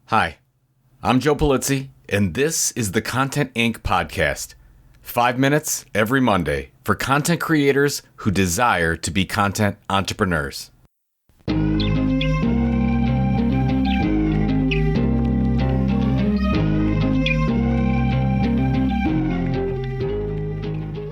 Hi, I'm Joe Polizzi, and this is the Content Inc. podcast. 5 minutes every Monday for content creators who desire to be content entrepreneurs.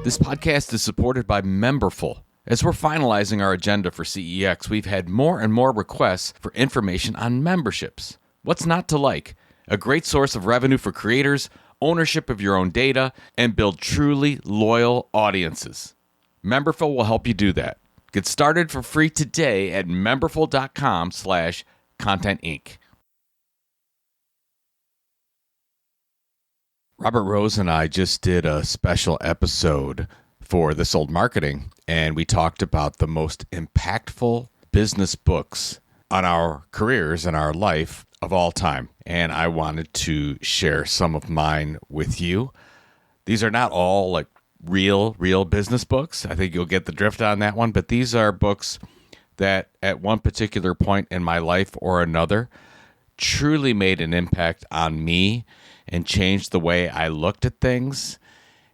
This podcast is supported by Memberful. As we're finalizing our agenda for CEX, we've had more and more requests for information on memberships. What's not to like? A great source of revenue for creators, ownership of your own data, and build truly loyal audiences. Memberful will help you do that. Get started for free today at memberful.com/contentinc. Robert Rose and I just did a special episode for This Old Marketing, and we talked about the most impactful business books on our careers and our life of all time. And I wanted to share some of mine with you. These are not all like real business books. I think you'll get the drift on that one, but these are books that at one particular point in my life or another truly made an impact on me and changed the way I looked at things.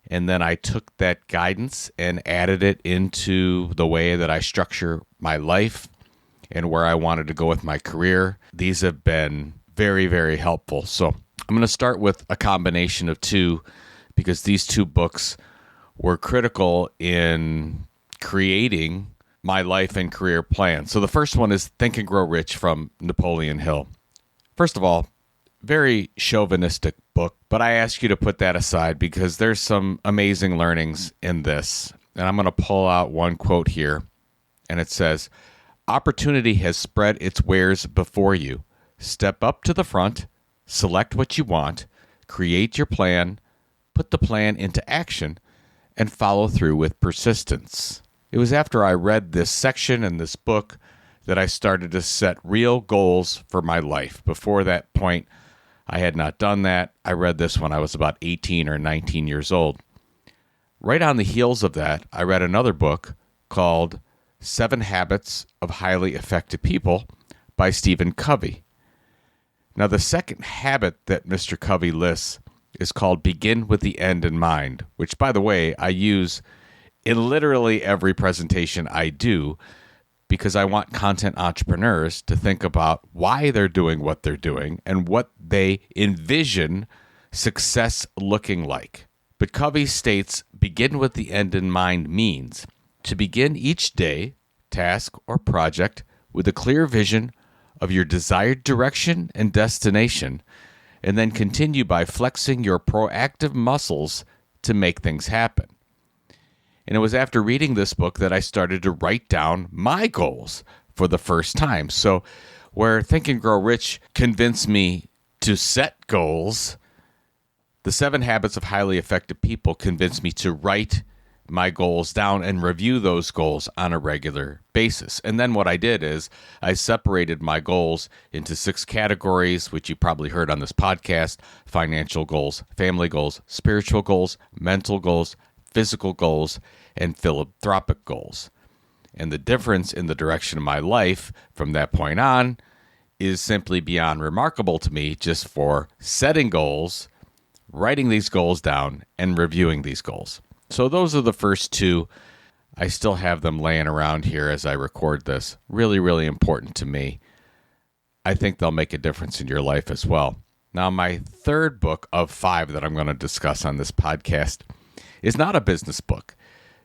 And then I took that guidance and added it into the way that I structure my life and where I wanted to go with my career. These have been very, very helpful. So I'm going to start with a combination of two because these two books were critical in creating my life and career plan. So the first one is Think and Grow Rich from Napoleon Hill. First of all, very chauvinistic book, but I ask you to put that aside because there's some amazing learnings in this. And I'm going to pull out one quote here, and it says, "Opportunity has spread its wares before you. Step up to the front, select what you want, create your plan, put the plan into action, and follow through with persistence." It was after I read this section in this book that I started to set real goals for my life. Before that point, I had not done that. I read this when I was about 18 or 19 years old. Right on the heels of that, I read another book called 7 Habits of Highly Effective People by Stephen Covey. Now, the second habit that Mr. Covey lists is called Begin with the End in Mind, which, by the way, I use in literally every presentation I do because I want content entrepreneurs to think about why they're doing what they're doing and what they envision success looking like. But Covey states begin with the end in mind means to begin each day, task, or project with a clear vision of your desired direction and destination, and then continue by flexing your proactive muscles to make things happen. And it was after reading this book that I started to write down my goals for the first time. So where Think and Grow Rich convinced me to set goals, the 7 Habits of Highly Effective People convinced me to write my goals down and review those goals on a regular basis. And then what I did is I separated my goals into 6 categories, which you probably heard on this podcast: financial goals, family goals, spiritual goals, mental goals, physical goals, and philanthropic goals. And the difference in the direction of my life from that point on is simply beyond remarkable to me just for setting goals, writing these goals down, and reviewing these goals. So those are the first two. I still have them laying around here as I record this. Really, really important to me. I think they'll make a difference in your life as well. Now, my third book of 5 that I'm going to discuss on this podcast is not a business book.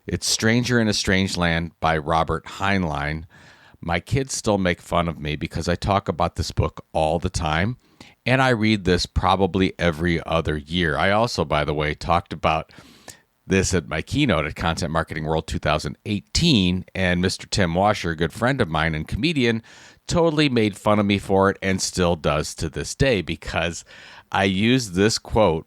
It's Stranger in a Strange Land by Robert Heinlein. My kids still make fun of me because I talk about this book all the time, and I read this probably every other year. I also, by the way, talked about this at my keynote at Content Marketing World 2018, and Mr. Tim Washer, a good friend of mine and comedian, totally made fun of me for it and still does to this day because I used this quote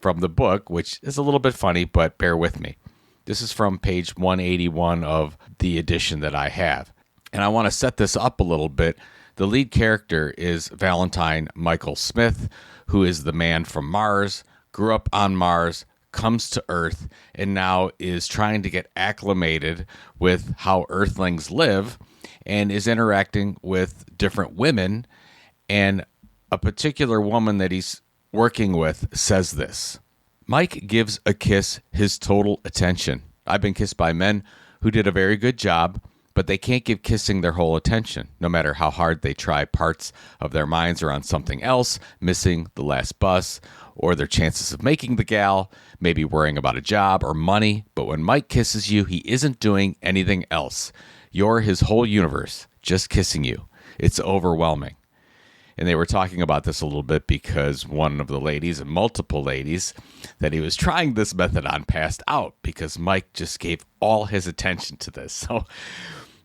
from the book, which is a little bit funny, but bear with me. This is from page 181 of the edition that I have. And I want to set this up a little bit. The lead character is Valentine Michael Smith, who is the man from Mars, grew up on Mars, comes to Earth, and now is trying to get acclimated with how Earthlings live and is interacting with different women and a particular woman that he's working with says this: Mike gives a kiss his total attention. I've been kissed by men who did a very good job, but they can't give kissing their whole attention. No matter how hard they try, parts of their minds are on something else, missing the last bus, or their chances of making the gal, maybe worrying about a job or money. But when Mike kisses you, he isn't doing anything else. You're his whole universe, just kissing you. It's overwhelming. And they were talking about this a little bit because one of the ladies, and multiple ladies, that he was trying this method on passed out because Mike just gave all his attention to this. So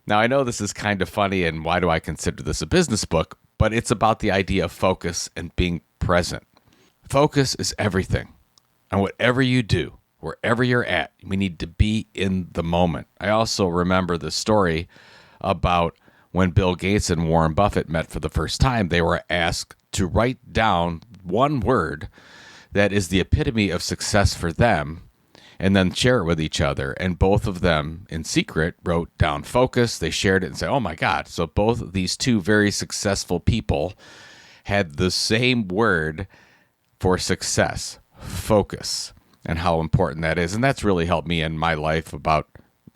now I know this is kind of funny, and why do I consider this a business book? But it's about the idea of focus and being present. Focus is everything. And whatever you do, wherever you're at, we need to be in the moment. I also remember the story about when Bill Gates and Warren Buffett met for the first time. They were asked to write down one word that is the epitome of success for them and then share it with each other. And both of them, in secret, wrote down focus. They shared it and said, oh my God. So both of these two very successful people had the same word for success, focus, and how important that is. And that's really helped me in my life about,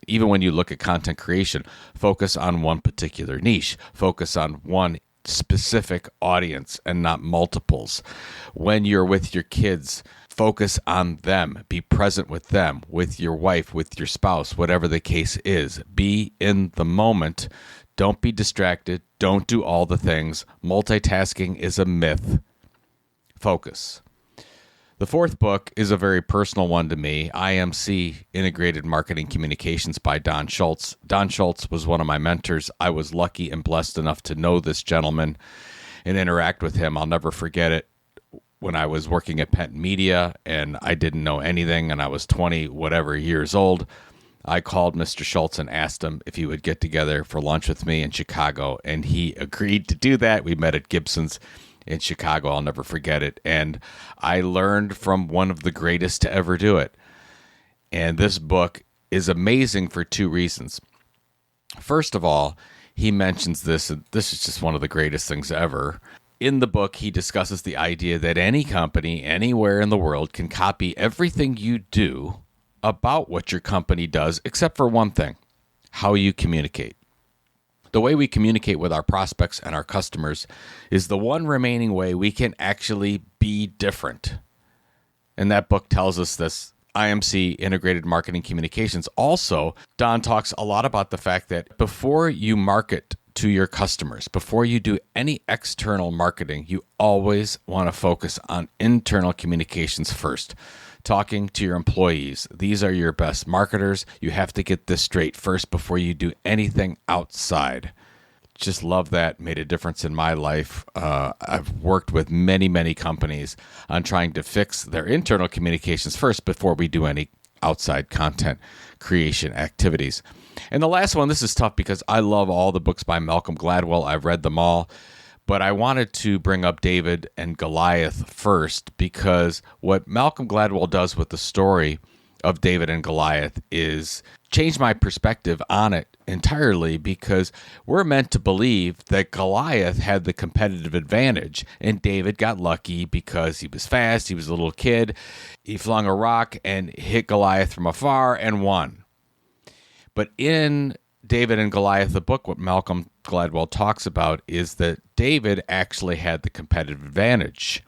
even when you look at content creation, focus on one particular niche, focus on one specific audience and not multiples. When you're with your kids, focus on them, be present with them, with your wife, with your spouse, whatever the case is. Be in the moment. Don't be distracted. Don't do all the things. Multitasking is a myth. Focus. The fourth book is a very personal one to me, IMC, Integrated Marketing Communications by Don Schultz. Don Schultz was one of my mentors. I was lucky and blessed enough to know this gentleman and interact with him. I'll never forget it. When I was working at Penn Media and I didn't know anything and I was 20 whatever years old, I called Mr. Schultz and asked him if he would get together for lunch with me in Chicago, and he agreed to do that. We met at Gibson's in Chicago. I'll never forget it. And I learned from one of the greatest to ever do it. And this book is amazing for two reasons. First of all, he mentions this, and this is just one of the greatest things ever. In the book, he discusses the idea that any company anywhere in the world can copy everything you do about what your company does, except for one thing: how you communicate. The way we communicate with our prospects and our customers is the one remaining way we can actually be different. And that book tells us this. IMC, Integrated Marketing Communications. Also, Don talks a lot about the fact that before you market to your customers, before you do any external marketing, you always want to focus on internal communications first. Talking to your employees. These are your best marketers. You have to get this straight first before you do anything outside. Just love that. Made a difference in my life. I've worked with many, many companies on trying to fix their internal communications first before we do any outside content creation activities. And the last one, this is tough because I love all the books by Malcolm Gladwell. I've read them all. But I wanted to bring up David and Goliath first, because what Malcolm Gladwell does with the story of David and Goliath is change my perspective on it entirely, because we're meant to believe that Goliath had the competitive advantage and David got lucky because he was fast, he was a little kid, he flung a rock and hit Goliath from afar and won. But in David and Goliath, the book, what Malcolm Gladwell talks about is that David actually had the competitive advantage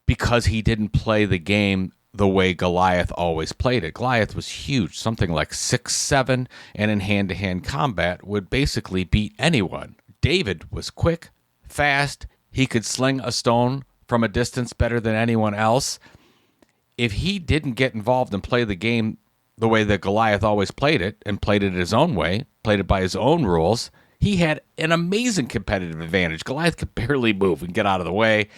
because he didn't play the game the way Goliath always played it. Goliath was huge, something like 6'7", and in hand-to-hand combat would basically beat anyone. David was quick, fast, he could sling a stone from a distance better than anyone else. If he didn't get involved and play the game the way that Goliath always played it, and played it his own way, played it by his own rules, he had an amazing competitive advantage. Goliath could barely move and get out of the way.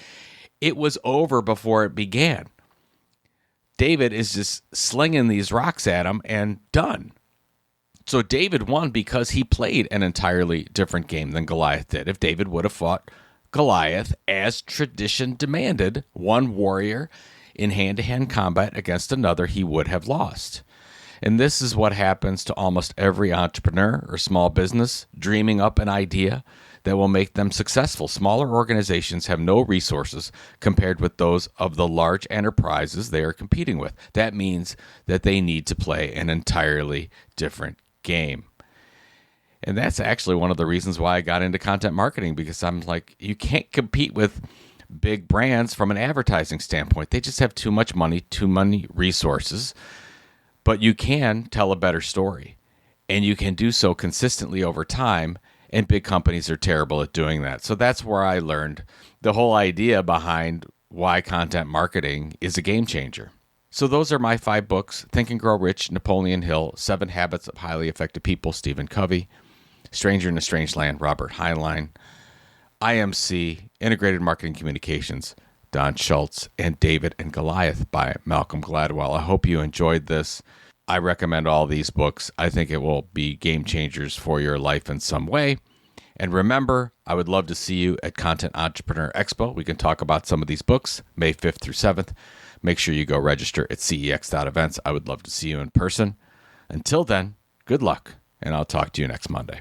It was over before it began. David is just slinging these rocks at him and done. So David won because he played an entirely different game than Goliath did. If David would have fought Goliath as tradition demanded, one warrior in hand-to-hand combat against another, he would have lost. And this is what happens to almost every entrepreneur or small business dreaming up an idea. that will make them successful. Smaller organizations have no resources compared with those of the large enterprises they are competing with. That means that they need to play an entirely different game. And that's actually one of the reasons why I got into content marketing, because I'm like, you can't compete with big brands from an advertising standpoint. They just have too much money, too many resources, but you can tell a better story, and you can do so consistently over time, and big companies are terrible at doing that. So that's where I learned the whole idea behind why content marketing is a game changer. So those are my 5 books: Think and Grow Rich, Napoleon Hill; 7 Habits of Highly Effective People, Stephen Covey; Stranger in a Strange Land, Robert Heinlein; IMC, Integrated Marketing Communications, Don Schultz; and David and Goliath by Malcolm Gladwell. I hope you enjoyed this. I recommend all these books. I think it will be game changers for your life in some way. And remember, I would love to see you at Content Entrepreneur Expo. We can talk about some of these books, May 5th through 7th. Make sure you go register at cex.events. I would love to see you in person. Until then, good luck, and I'll talk to you next Monday.